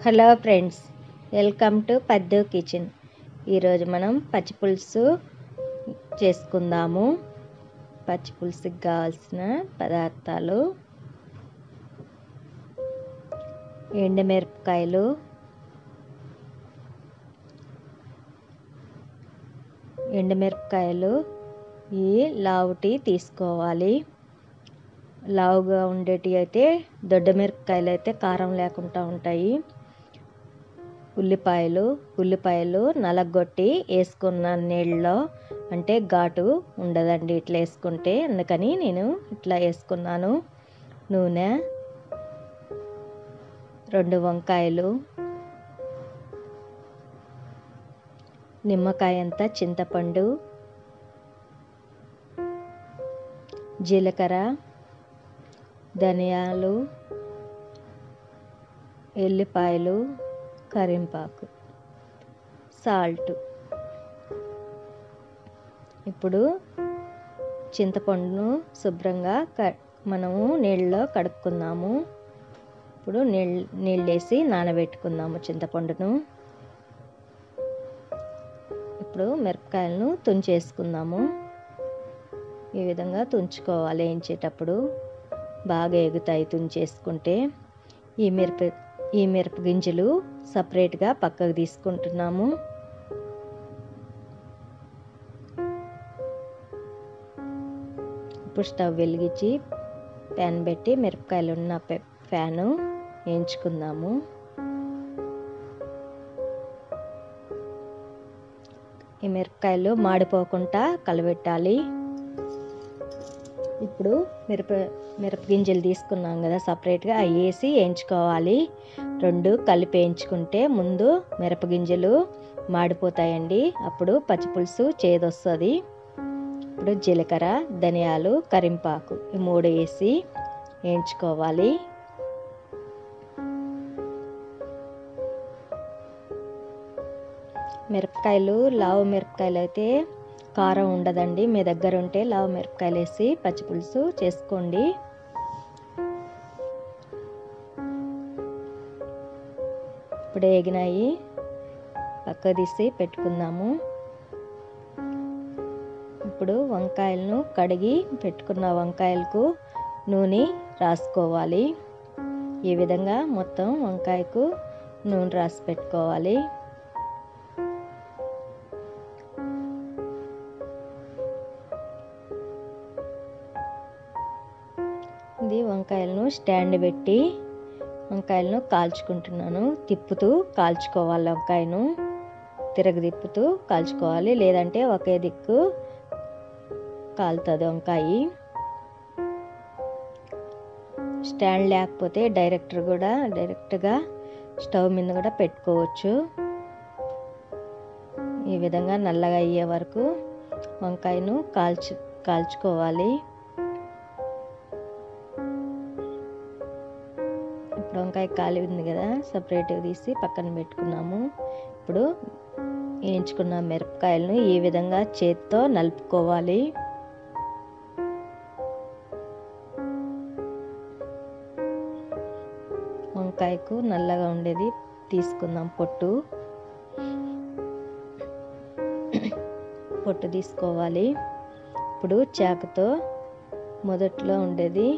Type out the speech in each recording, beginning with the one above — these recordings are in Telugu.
హలో ఫ్రెండ్స్, వెల్కమ్ టు పద్దు కిచెన్. ఈరోజు మనం పచ్చి పులుసు చేసుకుందాము. పచ్చి పులుసుకి కావాల్సిన పదార్థాలు: ఎండుమిరపకాయలు, ఈ లావుటి తీసుకోవాలి. లావుగా ఉండేటి అయితే దొడ్డ మిరపకాయలు అయితే కారం లేకుండా ఉంటాయి. ఉల్లిపాయలు నలగొట్టి వేసుకున్నాను నీళ్ళలో, అంటే ఘాటు ఉండదండి ఇట్లా వేసుకుంటే, అందుకని నేను ఇట్లా వేసుకున్నాను. నూనె, 2 వంకాయలు, నిమ్మకాయ అంత చింతపండు, జీలకర్ర, ధనియాలు, ఎల్లిపాయలు, కరింపాకు, సాల్ట్. ఇప్పుడు చింతపండును శుభ్రంగా మనము నీళ్ళలో కడుక్కుందాము. ఇప్పుడు నీళ్ళు వేసి నానబెట్టుకుందాము చింతపండును. ఇప్పుడు మిరపకాయలను తుంచేసుకుందాము. ఈ విధంగా తుంచుకోవాలి. వేయించేటప్పుడు బాగా ఎగుతాయి తుంచేసుకుంటే. ఈ మిరప గింజలు సపరేట్గా పక్కకు తీసుకుంటున్నాము. ఇప్పుడు స్టవ్ వెలిగించి ప్యాన్ పెట్టి మిరపకాయలు ఉన్న ప్యాను వేయించుకుందాము. ఈ మిరపకాయలు మాడిపోకుండా కలబెట్టాలి. ఇప్పుడు మిరప గింజలు తీసుకున్నాం కదా సపరేట్గా, అవి వేసి వేయించుకోవాలి. 2 కలిపి వేయించుకుంటే ముందు మిరప గింజలు మాడిపోతాయండి, అప్పుడు పచ్చిపులుసు చేదొస్తుంది. ఇప్పుడు జీలకర్ర, ధనియాలు, కరింపాకు ఈ 3 వేసి వేయించుకోవాలి. లావు మిరపకాయలు అయితే కారం ఉండదండి. మీ దగ్గర ఉంటే లావు మిరపకాయలు వేసి పచ్చిపులుసు చేసుకోండి. ఇప్పుడు వేగినాయి, పక్క తీసి పెట్టుకుందాము. ఇప్పుడు వంకాయలను కడిగి పెట్టుకున్న వంకాయలకు నూనె రాసుకోవాలి. ఈ విధంగా మొత్తం వంకాయకు నూనె రాసి పెట్టుకోవాలి. ఇది వంకాయలను స్టాండ్ పెట్టి వంకాయలను కాల్చుకుంటున్నాను. తిప్పుతూ కాల్చుకోవాలి. వంకాయను తిప్పుతూ కాల్చుకోవాలి, లేదంటే ఒకే దిక్కు కాలుతుంది వంకాయ. స్టాండ్ లేకపోతే డైరెక్ట్గా స్టవ్ మీద కూడా పెట్టుకోవచ్చు. ఈ విధంగా నల్లగా అయ్యే వరకు వంకాయను కాల్చుకోవాలి. ఇప్పుడు వంకాయ కాలింది కదా, సపరేట్గా తీసి పక్కన పెట్టుకున్నాము. ఇప్పుడు వేయించుకున్న మిరపకాయలను ఈ విధంగా చేత్తో నలుపుకోవాలి. వంకాయకు నల్లగా ఉండేది తీసుకుందాం. పొట్టు తీసుకోవాలి. ఇప్పుడు చాకుతో మొదట్లో ఉండేది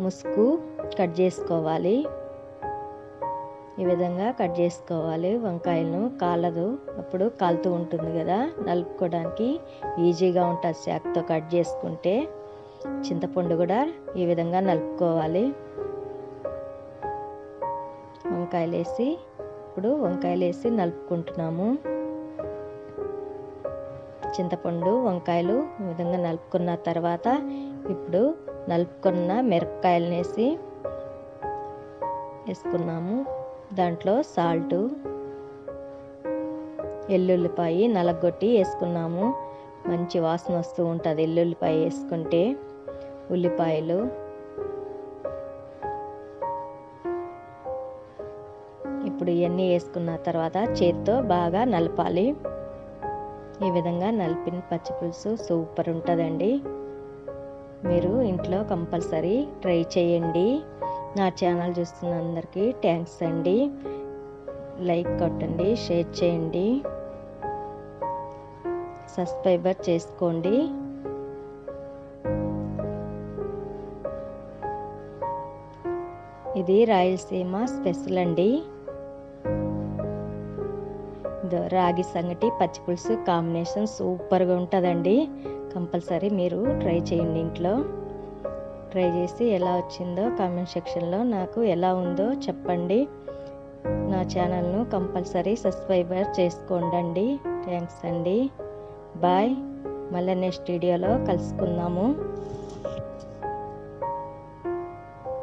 ముసుగు కట్ చేసుకోవాలి. ఈ విధంగా కట్ చేసుకోవాలి. వంకాయలను కాలదు, అప్పుడు కాలుతూ ఉంటుంది కదా, నలుపుకోవడానికి ఈజీగా ఉంటుంది చాకుతో కట్ చేసుకుంటే. చింతపండు కూడా ఈ విధంగా నలుపుకోవాలి. ఇప్పుడు వంకాయలు వేసి నలుపుకుంటున్నాము. చింతపండు, వంకాయలు ఈ విధంగా నలుపుకున్న తర్వాత ఇప్పుడు నలుపుకున్న మిరపకాయలను వేసుకున్నాము. దాంట్లో సాల్టు, ఎల్లుల్లిపాయ నలగొట్టి వేసుకున్నాము. మంచి వాసన వస్తూ ఉంటుంది ఎల్లుల్లిపాయ వేసుకుంటే. ఉల్లిపాయలు, ఇప్పుడు ఇవన్నీ వేసుకున్న తర్వాత చేత్తో బాగా నలపాలి. ఈ విధంగా నలిపిన పచ్చిపులుసు సూపర్ ఉంటుందండి. మీరు ఇంట్లో కంపల్సరీ ట్రై చేయండి. నా ఛానల్ చూస్తున్న అందరికీ థ్యాంక్స్ అండి. లైక్ కొట్టండి, షేర్ చేయండి, సబ్స్క్రైబర్ చేసుకోండి. ఇది రాయలసీమ స్పెషల్ అండి. రాగి సంగటి పచ్చిపులుసు కాంబినేషన్ సూపర్గా ఉంటుందండి. కంపల్సరీ మీరు ట్రై చేయండి ఇంట్లో. ట్రై చేసి ఎలా వచ్చిందో కామెంట్ సెక్షన్లో నాకు ఎలా ఉందో చెప్పండి. నా ఛానల్ను కంపల్సరీ సబ్స్క్రైబర్ చేసుకోండి. థ్యాంక్స్ అండి. బాయ్. మళ్ళీ నెక్స్ట్ వీడియోలో కలుసుకుందాము.